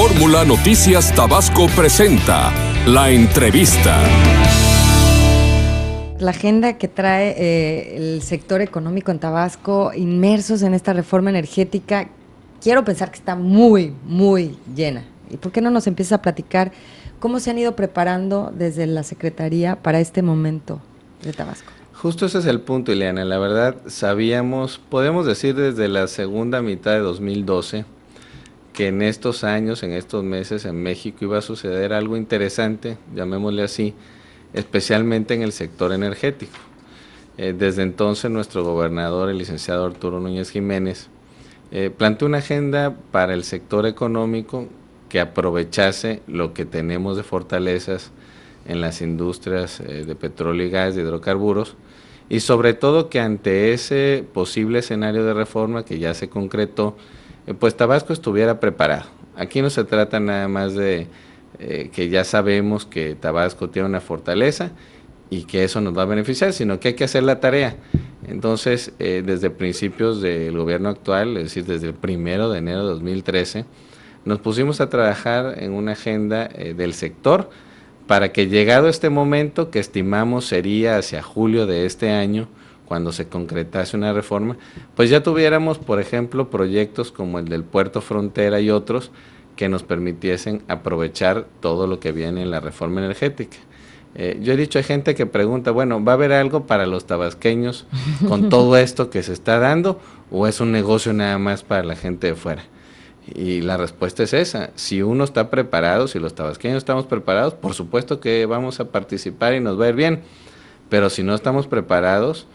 Fórmula Noticias Tabasco presenta la entrevista. La agenda que trae el sector económico en Tabasco, inmersos en esta reforma energética, quiero pensar que está muy, muy llena. ¿Y por qué no nos empieza a platicar cómo se han ido preparando desde la Secretaría para este momento de Tabasco? Justo ese es el punto, Ileana. La verdad, podemos decir desde la segunda mitad de 2012, que en estos años, en estos meses, en México iba a suceder algo interesante, llamémosle así, especialmente en el sector energético. Desde entonces, nuestro gobernador, el licenciado Arturo Núñez Jiménez, planteó una agenda para el sector económico que aprovechase lo que tenemos de fortalezas en las industrias de petróleo y gas, de hidrocarburos, y sobre todo que ante ese posible escenario de reforma que ya se concretó, pues Tabasco estuviera preparado. Aquí no se trata nada más de que ya sabemos que Tabasco tiene una fortaleza y que eso nos va a beneficiar, sino que hay que hacer la tarea. Entonces, desde principios del gobierno actual, es decir, desde el 1 de enero de 2013, nos pusimos a trabajar en una agenda del sector para que llegado este momento, que estimamos sería hacia julio de este año, cuando se concretase una reforma, pues ya tuviéramos, por ejemplo, proyectos como el del Puerto Frontera y otros que nos permitiesen aprovechar todo lo que viene en la reforma energética. Yo he dicho, hay gente que pregunta, bueno, ¿va a haber algo para los tabasqueños con todo esto que se está dando o es un negocio nada más para la gente de fuera? Y la respuesta es esa: si uno está preparado, si los tabasqueños estamos preparados, por supuesto que vamos a participar y nos va a ir bien, pero si no estamos preparados,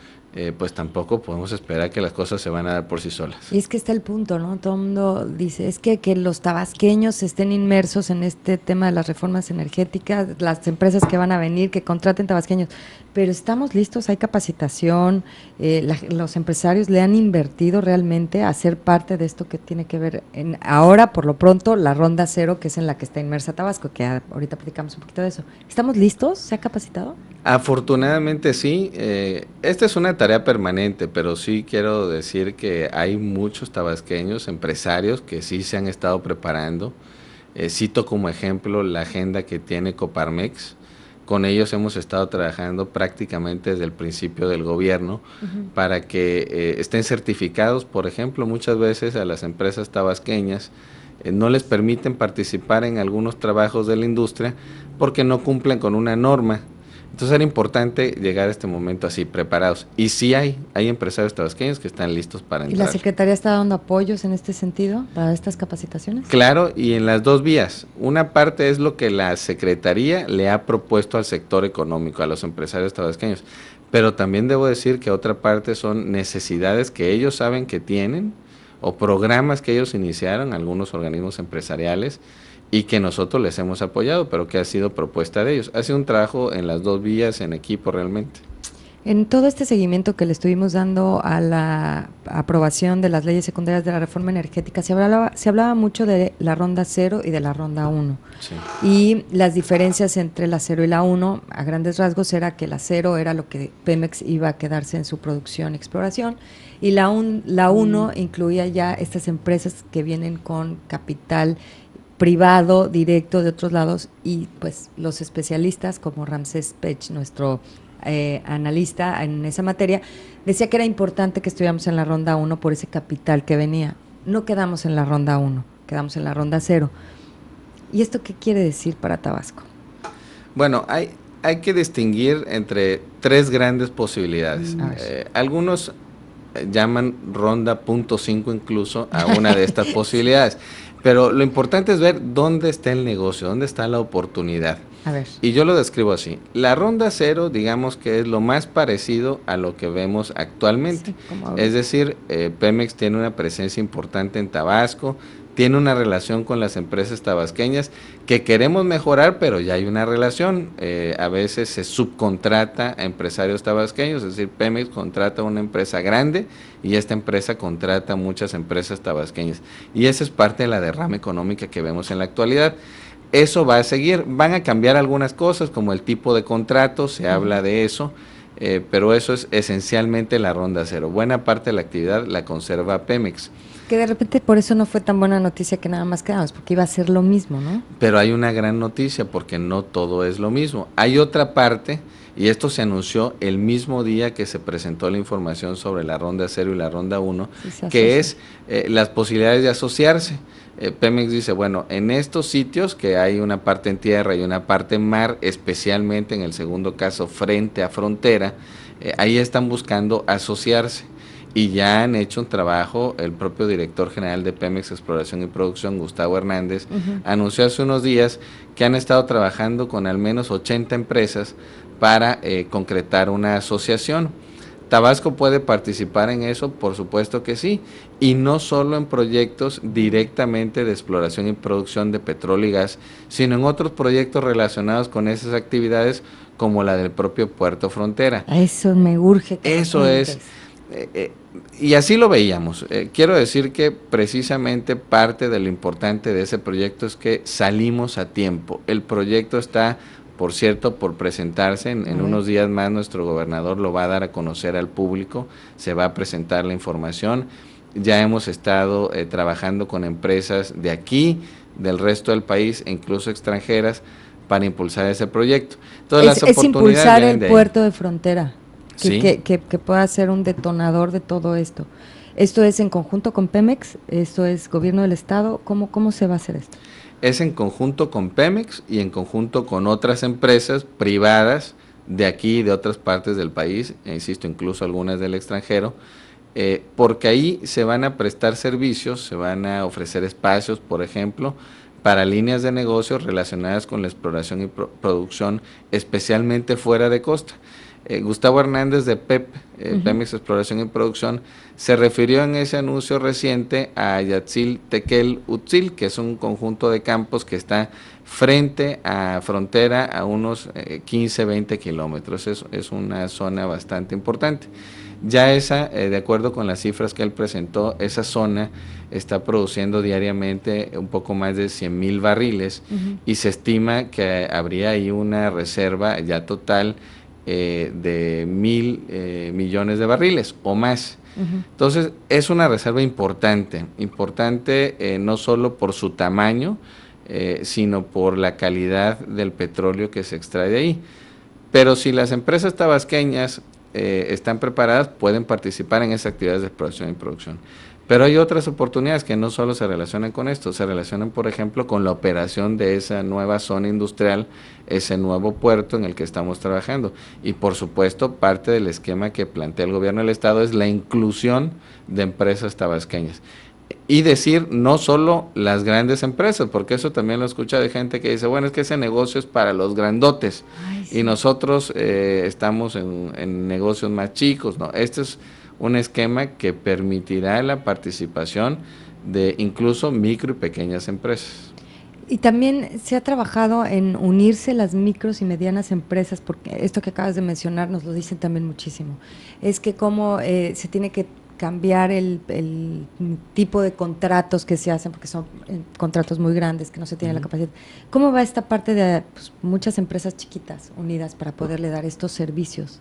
pues tampoco podemos esperar que las cosas se van a dar por sí solas. Y es que está el punto, ¿no? Todo el mundo dice, es que los tabasqueños estén inmersos en este tema de las reformas energéticas, las empresas que van a venir, que contraten tabasqueños, pero estamos listos, hay capacitación, los empresarios le han invertido realmente a ser parte de esto que tiene que ver ahora, por lo pronto, la ronda cero, que es en la que está inmersa Tabasco, que ahorita platicamos un poquito de eso. ¿Estamos listos? ¿Se ha capacitado? Afortunadamente sí, esta es una tarea permanente, pero sí quiero decir que hay muchos tabasqueños, empresarios que sí se han estado preparando. Cito como ejemplo la agenda que tiene Coparmex. Con ellos hemos estado trabajando prácticamente desde el principio del gobierno para que estén certificados. Por ejemplo, muchas veces a las empresas tabasqueñas no les permiten participar en algunos trabajos de la industria porque no cumplen con una norma. Entonces era importante llegar a este momento así, preparados. Y sí hay empresarios tabasqueños que están listos para entrar. ¿Y la Secretaría está dando apoyos en este sentido para estas capacitaciones? Claro, y en las dos vías. Una parte es lo que la Secretaría le ha propuesto al sector económico, a los empresarios tabasqueños. Pero también debo decir que otra parte son necesidades que ellos saben que tienen o programas que ellos iniciaron, algunos organismos empresariales, y que nosotros les hemos apoyado, pero que ha sido propuesta de ellos. Ha sido un trabajo en las dos vías, en equipo realmente. En todo este seguimiento que le estuvimos dando a la aprobación de las leyes secundarias de la reforma energética, se hablaba mucho de la ronda 0 y de la ronda 1. Sí. Y las diferencias entre la 0 y la 1, a grandes rasgos, era que la 0 era lo que Pemex iba a quedarse en su producción y exploración, y la 1 incluía ya estas empresas que vienen con capital privado, directo de otros lados, y pues los especialistas como Ramsés Pech, nuestro analista en esa materia, decía que era importante que estuviéramos en la ronda 1 por ese capital que venía. No quedamos en la ronda 1, quedamos en la ronda 0. ¿Y esto qué quiere decir para Tabasco? Bueno, hay que distinguir entre tres grandes posibilidades. Algunos llaman ronda .5 incluso a una de estas posibilidades. Pero lo importante es ver dónde está el negocio, dónde está la oportunidad. A ver. Y yo lo describo así. La ronda 0, digamos que es lo más parecido a lo que vemos actualmente. Sí, es decir, Pemex tiene una presencia importante en Tabasco, tiene una relación con las empresas tabasqueñas que queremos mejorar, pero ya hay una relación. A veces se subcontrata a empresarios tabasqueños, es decir, Pemex contrata a una empresa grande y esta empresa contrata a muchas empresas tabasqueñas. Y esa es parte de la derrama económica que vemos en la actualidad. Eso va a seguir, van a cambiar algunas cosas como el tipo de contrato, se habla de eso, pero eso es esencialmente la ronda 0. Buena parte de la actividad la conserva Pemex. Que de repente por eso no fue tan buena noticia que nada más quedamos, porque iba a ser lo mismo, ¿no? Pero hay una gran noticia, porque no todo es lo mismo. Hay otra parte, y esto se anunció el mismo día que se presentó la información sobre la ronda 0 y la ronda 1, sí, que es las posibilidades de asociarse. Pemex dice, bueno, en estos sitios que hay una parte en tierra y una parte en mar, especialmente en el segundo caso frente a frontera, ahí están buscando asociarse. Y ya han hecho un trabajo, el propio director general de Pemex Exploración y Producción, Gustavo Hernández, anunció hace unos días que han estado trabajando con al menos 80 empresas para concretar una asociación. ¿Tabasco puede participar en eso? Por supuesto que sí, y no solo en proyectos directamente de exploración y producción de petróleo y gas, sino en otros proyectos relacionados con esas actividades como la del propio Puerto Frontera. Eso me urge. Eso es, y así lo veíamos. Quiero decir que precisamente parte de lo importante de ese proyecto es que salimos a tiempo. El proyecto está, por cierto, por presentarse. En unos días más nuestro gobernador lo va a dar a conocer al público, se va a presentar la información. Ya hemos estado trabajando con empresas de aquí, del resto del país e incluso extranjeras para impulsar ese proyecto. Entonces, es impulsar el puerto de frontera, ¿sí? que pueda ser un detonador de todo esto. ¿Esto es en conjunto con Pemex? ¿Esto es gobierno del estado? ¿Cómo se va a hacer esto? Es en conjunto con Pemex y en conjunto con otras empresas privadas de aquí y de otras partes del país, insisto, incluso algunas del extranjero, porque ahí se van a prestar servicios, se van a ofrecer espacios, por ejemplo, para líneas de negocios relacionadas con la exploración y producción, especialmente fuera de costa. Gustavo Hernández de PEP, Pemex Exploración y Producción, se refirió en ese anuncio reciente a Yatzil Tequel Utzil, que es un conjunto de campos que está frente a frontera a unos 15-20 kilómetros. Es una zona bastante importante. Ya esa, de acuerdo con las cifras que él presentó, esa zona está produciendo diariamente un poco más de 100,000 barriles y se estima que habría ahí una reserva ya total de 1,000 millones de barriles o más. Entonces es una reserva importante no solo por su tamaño, sino por la calidad del petróleo que se extrae de ahí. Pero si las empresas tabasqueñas están preparadas, pueden participar en esas actividades de exploración y producción. Pero hay otras oportunidades que no solo se relacionan con esto, se relacionan, por ejemplo, con la operación de esa nueva zona industrial, ese nuevo puerto en el que estamos trabajando. Y por supuesto, parte del esquema que plantea el gobierno del estado es la inclusión de empresas tabasqueñas. Y decir no solo las grandes empresas, porque eso también lo escucha de gente que dice, bueno, es que ese negocio es para los grandotes. Ay, sí. Y nosotros estamos en negocios más chicos. No, este es un esquema que permitirá la participación de incluso micro y pequeñas empresas. Y también se ha trabajado en unirse las micros y medianas empresas, porque esto que acabas de mencionar nos lo dicen también muchísimo. Es que cómo se tiene que cambiar el tipo de contratos que se hacen, porque son contratos muy grandes, que no se tiene la capacidad. ¿Cómo va esta parte de muchas empresas chiquitas unidas para poderle dar estos servicios?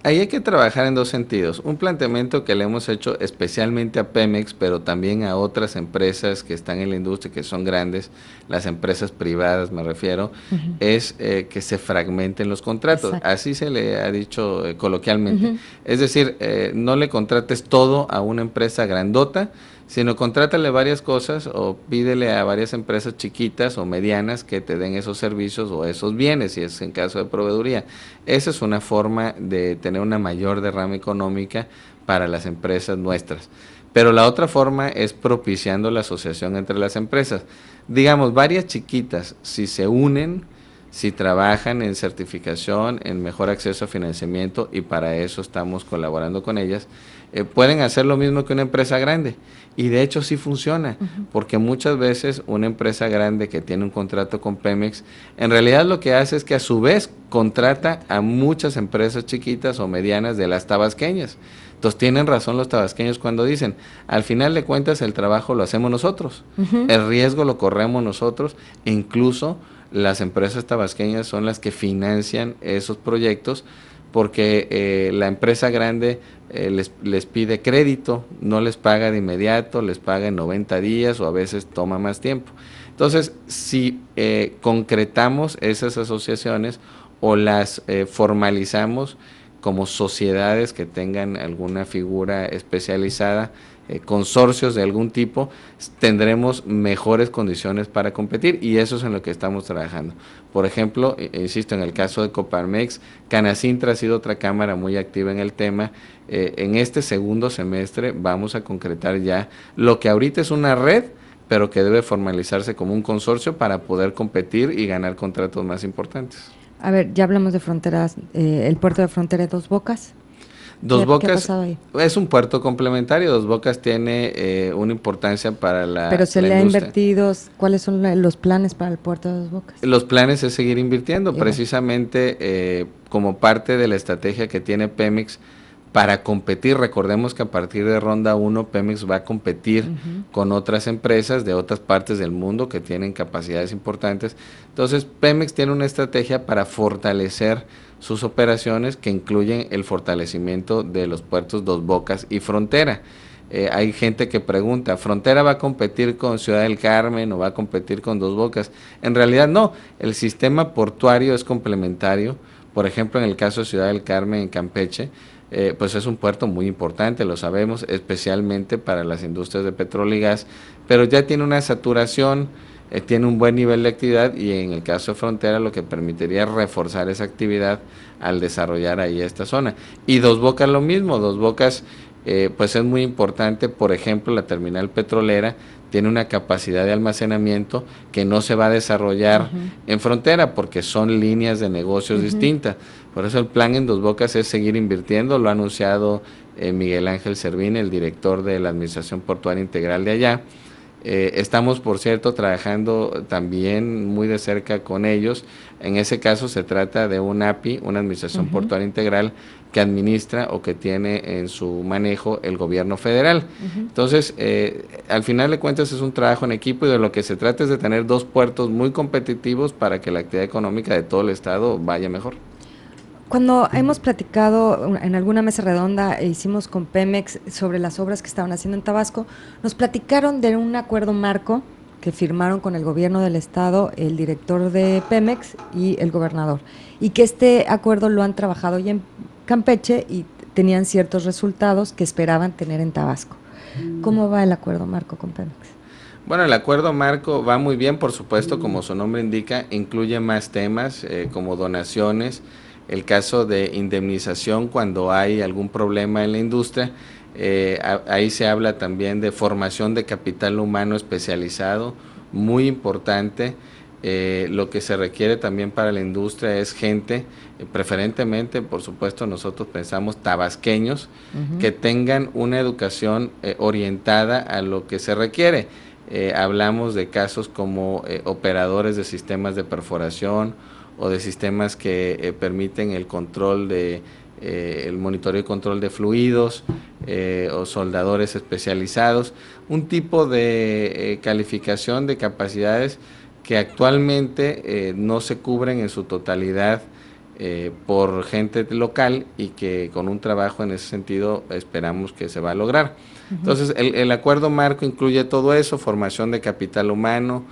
Ahí hay que trabajar en dos sentidos. Un planteamiento que le hemos hecho especialmente a Pemex, pero también a otras empresas que están en la industria, que son grandes, las empresas privadas me refiero, es que se fragmenten los contratos. Exacto. Así se le ha dicho coloquialmente. Es decir, no le contrates todo a una empresa grandota, sino contrátale varias cosas o pídele a varias empresas chiquitas o medianas que te den esos servicios o esos bienes, si es en caso de proveeduría. Esa es una forma de tener una mayor derrama económica para las empresas nuestras. Pero la otra forma es propiciando la asociación entre las empresas. Digamos, varias chiquitas, si se unen, si trabajan en certificación, en mejor acceso a financiamiento, y para eso estamos colaborando con ellas, pueden hacer lo mismo que una empresa grande. Y de hecho sí funciona, porque muchas veces una empresa grande que tiene un contrato con Pemex, en realidad lo que hace es que a su vez contrata a muchas empresas chiquitas o medianas de las tabasqueñas. Entonces tienen razón los tabasqueños cuando dicen, al final de cuentas el trabajo lo hacemos nosotros, el riesgo lo corremos nosotros, e incluso las empresas tabasqueñas son las que financian esos proyectos, porque la empresa grande les pide crédito, no les paga de inmediato, les paga en 90 días o a veces toma más tiempo. Entonces, si concretamos esas asociaciones o las formalizamos como sociedades que tengan alguna figura especializada, consorcios de algún tipo, tendremos mejores condiciones para competir, y eso es en lo que estamos trabajando. Por ejemplo, insisto, en el caso de Coparmex, Canacintra ha sido otra cámara muy activa en el tema. En este segundo semestre vamos a concretar ya lo que ahorita es una red, pero que debe formalizarse como un consorcio para poder competir y ganar contratos más importantes. A ver, ya hablamos de fronteras, el puerto de frontera de Dos Bocas. Dos Bocas ¿Qué ha pasado ahí? es un puerto complementario. Dos Bocas tiene una importancia para la Pero se la le ha industria. invertido, ¿cuáles son los planes para el puerto de Dos Bocas? Los planes es seguir invirtiendo, Igual. precisamente como parte de la estrategia que tiene Pemex para competir. Recordemos que a partir de Ronda 1 Pemex va a competir con otras empresas de otras partes del mundo que tienen capacidades importantes. Entonces Pemex tiene una estrategia para fortalecer sus operaciones, que incluyen el fortalecimiento de los puertos Dos Bocas y Frontera. Hay gente que pregunta, ¿Frontera va a competir con Ciudad del Carmen o va a competir con Dos Bocas? En realidad no, el sistema portuario es complementario. Por ejemplo, en el caso de Ciudad del Carmen, en Campeche, pues es un puerto muy importante, lo sabemos, especialmente para las industrias de petróleo y gas, pero ya tiene una saturación, tiene un buen nivel de actividad, y en el caso de Frontera lo que permitiría reforzar esa actividad al desarrollar ahí esta zona. Y Dos Bocas lo mismo. Dos Bocas pues es muy importante. Por ejemplo, la terminal petrolera tiene una capacidad de almacenamiento que no se va a desarrollar en Frontera porque son líneas de negocios distintas. Por eso el plan en Dos Bocas es seguir invirtiendo. Lo ha anunciado Miguel Ángel Servín, el director de la Administración Portuaria Integral de allá. Estamos, por cierto, trabajando también muy de cerca con ellos. En ese caso se trata de un API, una Administración Portuaria Integral, que administra o que tiene en su manejo el gobierno federal. Entonces, al final de cuentas es un trabajo en equipo, y de lo que se trata es de tener dos puertos muy competitivos para que la actividad económica de todo el estado vaya mejor. Cuando hemos platicado en alguna mesa redonda, hicimos con Pemex sobre las obras que estaban haciendo en Tabasco, nos platicaron de un acuerdo marco que firmaron con el gobierno del estado, el director de Pemex y el gobernador, y que este acuerdo lo han trabajado ya en Campeche y tenían ciertos resultados que esperaban tener en Tabasco. ¿Cómo va el acuerdo marco con Pemex? Bueno, el acuerdo marco va muy bien, por supuesto, como su nombre indica, incluye más temas como donaciones, el caso de indemnización cuando hay algún problema en la industria. Ahí se habla también de formación de capital humano especializado, muy importante. Lo que se requiere también para la industria es gente, preferentemente, por supuesto, nosotros pensamos tabasqueños, que tengan una educación orientada a lo que se requiere. Hablamos de casos como operadores de sistemas de perforación o de sistemas que permiten el control de el monitoreo y control de fluidos, o soldadores especializados, un tipo de calificación de capacidades que actualmente no se cubren en su totalidad por gente local, y que con un trabajo en ese sentido esperamos que se va a lograr. Entonces el acuerdo marco incluye todo eso: formación de capital humano,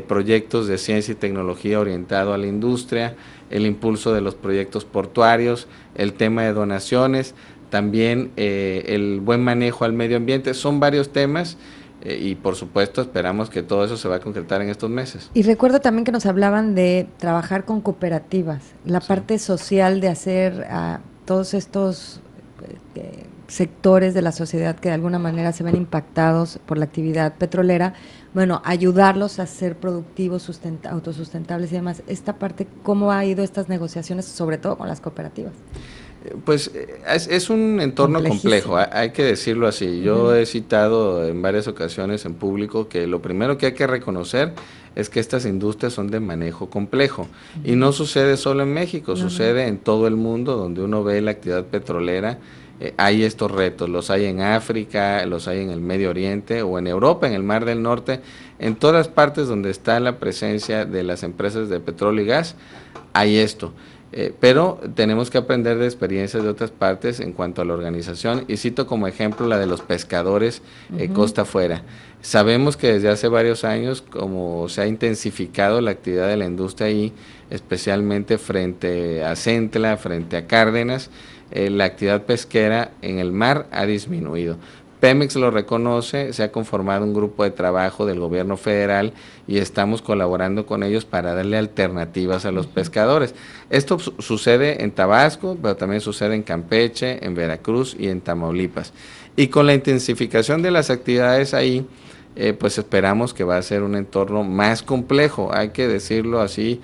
proyectos de ciencia y tecnología orientado a la industria, el impulso de los proyectos portuarios, el tema de donaciones, también el buen manejo al medio ambiente. Son varios temas y por supuesto esperamos que todo eso se va a concretar en estos meses. Y recuerdo también que nos hablaban de trabajar con cooperativas, la parte social de hacer a todos estos sectores de la sociedad que de alguna manera se ven impactados por la actividad petrolera, bueno, ayudarlos a ser productivos, autosustentables y demás. Esta parte, ¿cómo ha ido estas negociaciones, sobre todo con las cooperativas? Pues es un entorno complejo, hay que decirlo así. Yo he citado en varias ocasiones en público que lo primero que hay que reconocer es que estas industrias son de manejo complejo, y no sucede solo en México, sucede en todo el mundo. Donde uno ve la actividad petrolera, hay estos retos, los hay en África, los hay en el Medio Oriente o en Europa, en el Mar del Norte. En todas partes donde está la presencia de las empresas de petróleo y gas, hay esto. Pero tenemos que aprender de experiencias de otras partes en cuanto a la organización, y cito como ejemplo la de los pescadores costa afuera. Sabemos que desde hace varios años, como se ha intensificado la actividad de la industria ahí, especialmente frente a Centla, frente a Cárdenas, la actividad pesquera en el mar ha disminuido. Pemex lo reconoce, se ha conformado un grupo de trabajo del gobierno federal y estamos colaborando con ellos para darle alternativas a los pescadores. Esto sucede en Tabasco, pero también sucede en Campeche, en Veracruz y en Tamaulipas. Y con la intensificación de las actividades ahí, pues esperamos que va a ser un entorno más complejo, hay que decirlo así,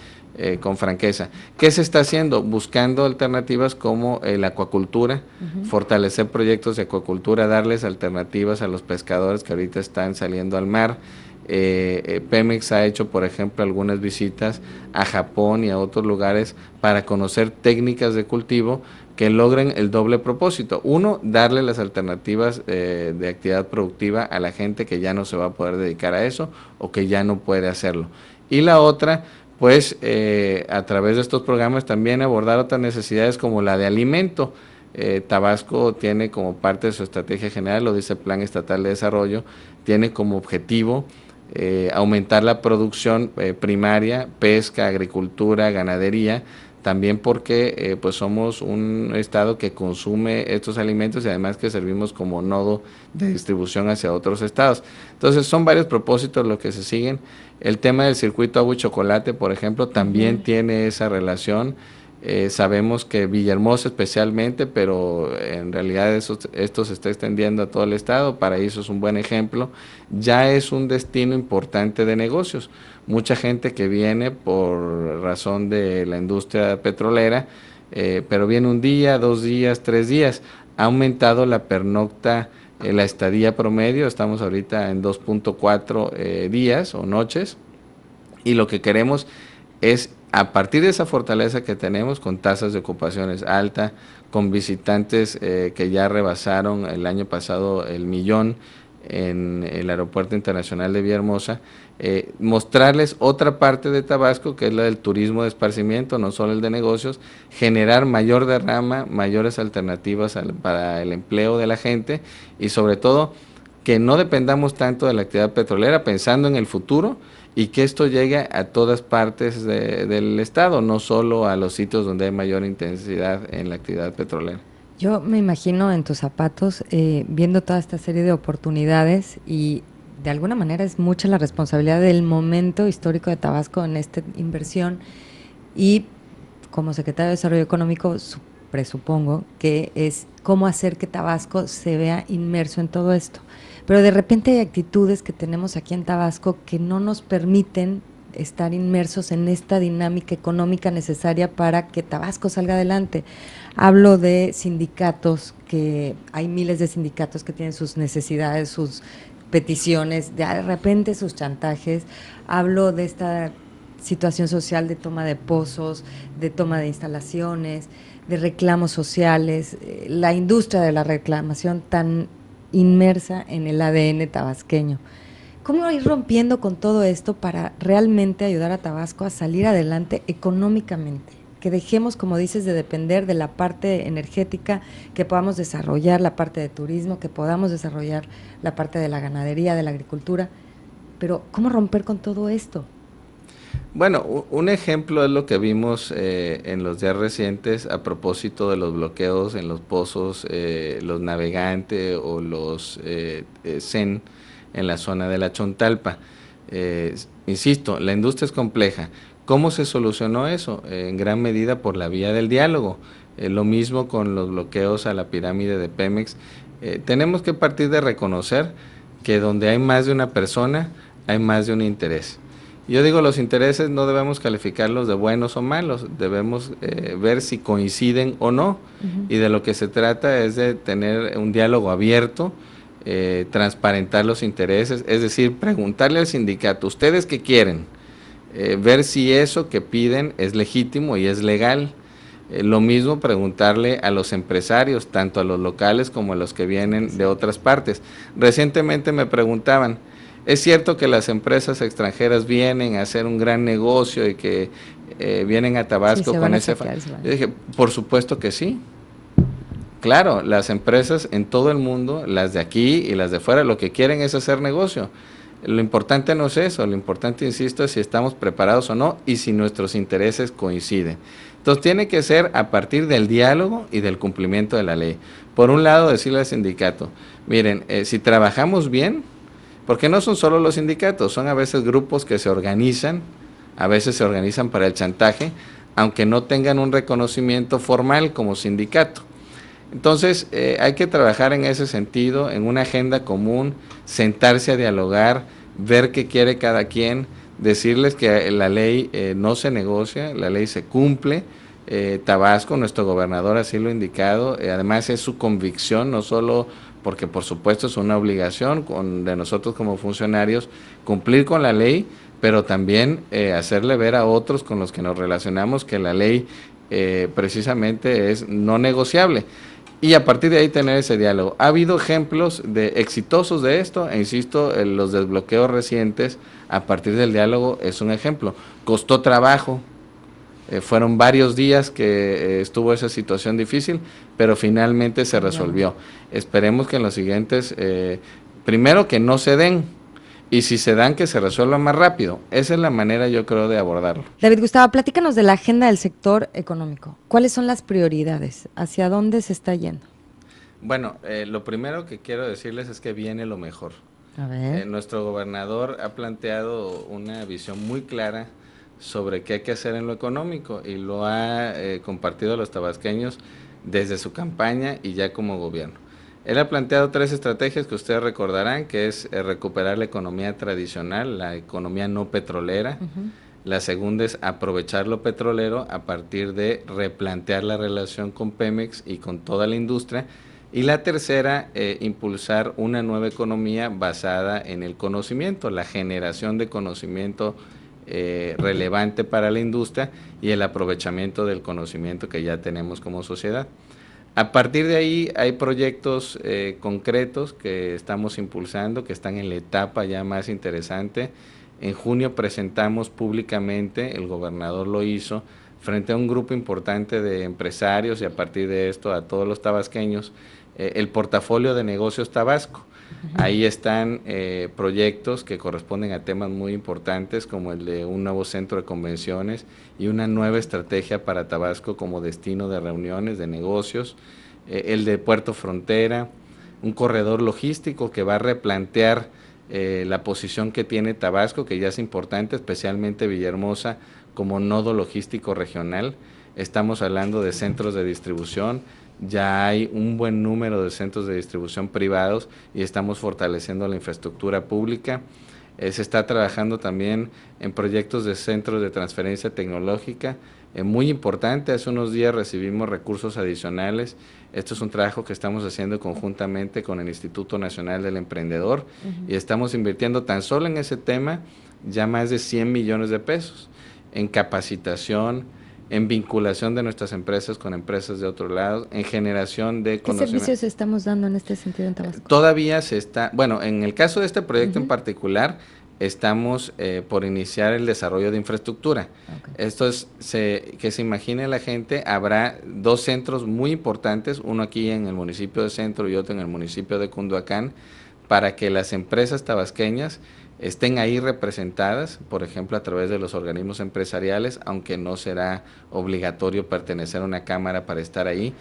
con franqueza. ¿Qué se está haciendo? Buscando alternativas como la acuacultura, fortalecer proyectos de acuacultura, darles alternativas a los pescadores que ahorita están saliendo al mar. Pemex ha hecho, por ejemplo, algunas visitas a Japón y a otros lugares para conocer técnicas de cultivo que logren el doble propósito. Uno, darle las alternativas de actividad productiva a la gente que ya no se va a poder dedicar a eso o que ya no puede hacerlo. Y la otra, pues a través de estos programas también abordar otras necesidades como la de alimento. Tabasco tiene como parte de su estrategia general, lo dice el Plan Estatal de Desarrollo, tiene como objetivo aumentar la producción primaria, pesca, agricultura, ganadería, también porque pues somos un estado que consume estos alimentos y además que servimos como nodo de distribución hacia otros estados. Entonces son varios propósitos los que se siguen. El tema del circuito agua y chocolate, por ejemplo, también tiene esa relación. Sabemos que Villahermosa especialmente, pero en realidad esto se está extendiendo a todo el estado. Paraíso es un buen ejemplo. Ya es un destino importante de negocios. Mucha gente que viene por razón de la industria petrolera, pero viene un día, 2 días, 3 días. Ha aumentado la pernocta, la estadía promedio, estamos ahorita en 2.4 días o noches, y lo que queremos es, a partir de esa fortaleza que tenemos, con tasas de ocupaciones alta, con visitantes que ya rebasaron el año pasado el 1,000,000 en el Aeropuerto Internacional de Villahermosa, mostrarles otra parte de Tabasco, que es la del turismo de esparcimiento, no solo el de negocios, generar mayor derrama, mayores alternativas para el empleo de la gente, y sobre todo que no dependamos tanto de la actividad petrolera, pensando en el futuro, y que esto llegue a todas partes del estado, no solo a los sitios donde hay mayor intensidad en la actividad petrolera. Yo me imagino en tus zapatos viendo toda esta serie de oportunidades, y de alguna manera es mucha la responsabilidad del momento histórico de Tabasco en esta inversión, y como secretario de Desarrollo Económico presupongo que es cómo hacer que Tabasco se vea inmerso en todo esto. Pero de repente hay actitudes que tenemos aquí en Tabasco que no nos permiten estar inmersos en esta dinámica económica necesaria para que Tabasco salga adelante. Hablo de sindicatos, que hay miles de sindicatos que tienen sus necesidades, sus peticiones, de repente sus chantajes. Hablo de esta situación social de toma de pozos, de toma de instalaciones, de reclamos sociales, la industria de la reclamación tan inmersa en el ADN tabasqueño. ¿Cómo ir rompiendo con todo esto para realmente ayudar a Tabasco a salir adelante económicamente? Que dejemos, como dices, de depender de la parte energética, que podamos desarrollar la parte de turismo, que podamos desarrollar la parte de la ganadería, de la agricultura. Pero, ¿cómo romper con todo esto? Bueno, un ejemplo es lo que vimos en los días recientes a propósito de los bloqueos en los pozos, los Navegante o los CEN en la zona de la Chontalpa. Insisto, la industria es compleja. ¿Cómo se solucionó eso? En gran medida por la vía del diálogo. Lo mismo con los bloqueos a la pirámide de Pemex. Tenemos que partir de reconocer que donde hay más de una persona, hay más de un interés. Yo digo, los intereses no debemos calificarlos de buenos o malos, debemos ver si coinciden o no, y de lo que se trata es de tener un diálogo abierto, transparentar los intereses, es decir, preguntarle al sindicato, ¿ustedes qué quieren? Ver si eso que piden es legítimo y es legal. Lo mismo preguntarle a los empresarios, tanto a los locales como a los que vienen de otras partes. Recientemente me preguntaban, Es cierto que las empresas extranjeras vienen a hacer un gran negocio y que vienen a Tabasco con ese... Yo dije, por supuesto que sí. Claro, las empresas en todo el mundo, las de aquí y las de fuera, lo que quieren es hacer negocio. Lo importante no es eso, lo importante, insisto, es si estamos preparados o no y si nuestros intereses coinciden. Entonces tiene que ser a partir del diálogo y del cumplimiento de la ley. Por un lado, decirle al sindicato, miren, si trabajamos bien, porque no son solo los sindicatos, son a veces grupos que se organizan, a veces se organizan para el chantaje, aunque no tengan un reconocimiento formal como sindicato. Entonces, hay que trabajar en ese sentido, en una agenda común, sentarse a dialogar, ver qué quiere cada quien, decirles que la ley no se negocia, la ley se cumple. Tabasco, nuestro gobernador así lo ha indicado, además es su convicción, no solo porque por supuesto es una obligación de nosotros como funcionarios cumplir con la ley, pero también hacerle ver a otros con los que nos relacionamos que la ley precisamente es no negociable. Y a partir de ahí tener ese diálogo. Ha habido ejemplos exitosos de esto, e insisto, los desbloqueos recientes, a partir del diálogo es un ejemplo. Costó trabajo, fueron varios días que estuvo esa situación difícil, pero finalmente se resolvió. Esperemos que en los siguientes, primero que no se den, y si se dan, que se resuelva más rápido. Esa es la manera, yo creo, de abordarlo. David Gustavo, platícanos de la agenda del sector económico. ¿Cuáles son las prioridades? ¿Hacia dónde se está yendo? Bueno, lo primero que quiero decirles es que viene lo mejor. A ver. Nuestro gobernador ha planteado una visión muy clara sobre qué hay que hacer en lo económico y lo ha compartido a los tabasqueños desde su campaña y ya como gobierno. Él ha planteado 3 estrategias que ustedes recordarán, que es recuperar la economía tradicional, la economía no petrolera. La segunda es aprovechar lo petrolero a partir de replantear la relación con Pemex y con toda la industria. Y la tercera, impulsar una nueva economía basada en el conocimiento, la generación de conocimiento relevante para la industria y el aprovechamiento del conocimiento que ya tenemos como sociedad. A partir de ahí hay proyectos concretos que estamos impulsando, que están en la etapa ya más interesante. En junio presentamos públicamente, el gobernador lo hizo, frente a un grupo importante de empresarios y a partir de esto a todos los tabasqueños, el portafolio de negocios Tabasco. Ahí están proyectos que corresponden a temas muy importantes como el de un nuevo centro de convenciones y una nueva estrategia para Tabasco como destino de reuniones, de negocios, el de Puerto Frontera, un corredor logístico que va a replantear la posición que tiene Tabasco, que ya es importante, especialmente Villahermosa como nodo logístico regional. Estamos hablando de centros de distribución. Ya hay un buen número de centros de distribución privados y estamos fortaleciendo la infraestructura pública. Se está trabajando también en proyectos de centros de transferencia tecnológica, muy importante. Hace unos días recibimos recursos adicionales. Esto es un trabajo que estamos haciendo conjuntamente con el Instituto Nacional del Emprendedor y estamos invirtiendo tan solo en ese tema ya más de 100 millones de pesos en capacitación, en vinculación de nuestras empresas con empresas de otro lado, en generación de conocimiento. ¿Qué servicios estamos dando en este sentido en Tabasco? Todavía se está, bueno, en el caso de este proyecto en particular, estamos por iniciar el desarrollo de infraestructura. Esto es, que se imagine la gente, habrá 2 centros muy importantes, uno aquí en el municipio de Centro y otro en el municipio de Cunduacán, para que las empresas tabasqueñas estén ahí representadas, por ejemplo, a través de los organismos empresariales, aunque no será obligatorio pertenecer a una cámara para estar ahí,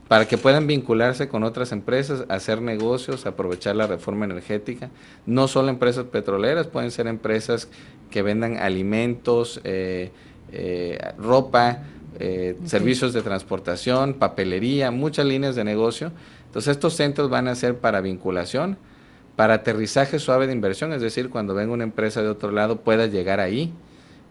para que puedan vincularse con otras empresas, hacer negocios, aprovechar la reforma energética. No solo empresas petroleras, pueden ser empresas que vendan alimentos, ropa, servicios de transportación, papelería, muchas líneas de negocio. Entonces estos centros van a ser para vinculación, para aterrizaje suave de inversión, es decir, cuando venga una empresa de otro lado pueda llegar ahí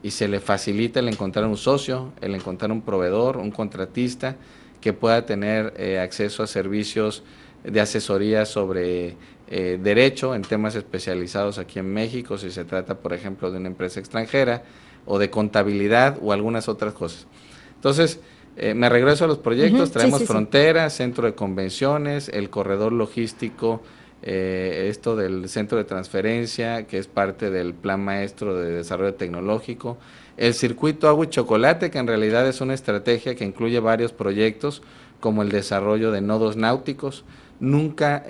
y se le facilita el encontrar un socio, el encontrar un proveedor, un contratista que pueda tener acceso a servicios de asesoría sobre derecho en temas especializados aquí en México, si se trata, por ejemplo, de una empresa extranjera, o de contabilidad o algunas otras cosas. Entonces, me regreso a los proyectos, traemos Frontera, Centro de Convenciones, el corredor logístico esto del centro de transferencia, que es parte del Plan Maestro de Desarrollo Tecnológico, el circuito agua y chocolate, que en realidad es una estrategia que incluye varios proyectos, como el desarrollo de nodos náuticos. Nunca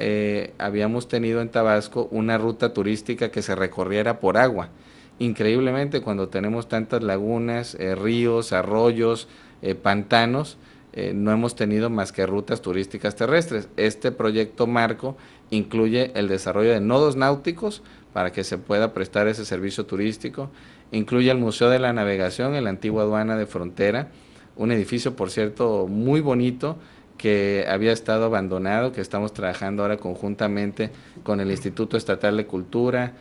habíamos tenido en Tabasco una ruta turística que se recorriera por agua. Increíblemente, cuando tenemos tantas lagunas, ríos, arroyos, pantanos, no hemos tenido más que rutas turísticas terrestres. Este proyecto marco incluye el desarrollo de nodos náuticos para que se pueda prestar ese servicio turístico, incluye el Museo de la Navegación en la antigua aduana de Frontera, un edificio, por cierto, muy bonito, que había estado abandonado, que estamos trabajando ahora conjuntamente con el Instituto Estatal de Cultura,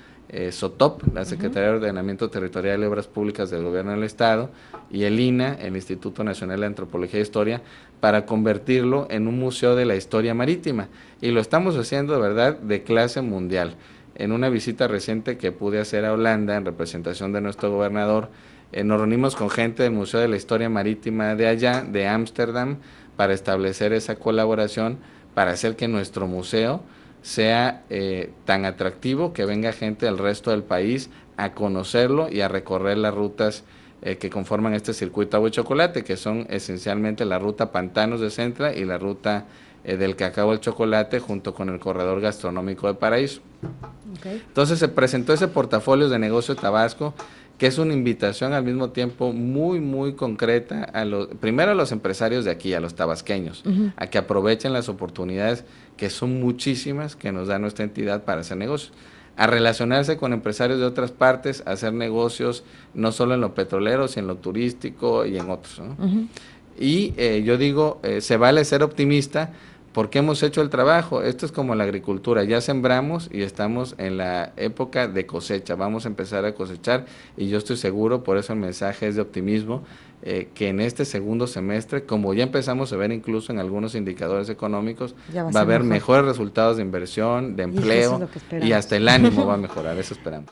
SOTOP, la Secretaría de Ordenamiento Territorial y Obras Públicas del Gobierno del Estado, y el INA, el Instituto Nacional de Antropología e Historia, para convertirlo en un museo de la historia marítima. Y lo estamos haciendo, de verdad, de clase mundial. En una visita reciente que pude hacer a Holanda, en representación de nuestro gobernador, nos reunimos con gente del Museo de la Historia Marítima de allá, de Ámsterdam, para establecer esa colaboración, para hacer que nuestro museo sea tan atractivo que venga gente del resto del país a conocerlo y a recorrer las rutas que conforman este circuito agua y chocolate, que son esencialmente la ruta Pantanos de Centra y la ruta del cacao al chocolate, junto con el corredor gastronómico de Paraíso. Okay. Entonces se presentó ese portafolio de negocio de Tabasco, que es una invitación al mismo tiempo muy concreta primero a los empresarios de aquí, a los tabasqueños, a que aprovechen las oportunidades, que son muchísimas, que nos da nuestra entidad para hacer negocios, a relacionarse con empresarios de otras partes, a hacer negocios no solo en lo petrolero, sino en lo turístico y en otros, ¿no? Y yo digo, se vale ser optimista, porque hemos hecho el trabajo. Esto es como la agricultura, ya sembramos y estamos en la época de cosecha, vamos a empezar a cosechar, y yo estoy seguro, por eso el mensaje es de optimismo, que en este segundo semestre, como ya empezamos a ver incluso en algunos indicadores económicos, va a haber mejores resultados de inversión, de empleo, y hasta el ánimo va a mejorar, eso esperamos.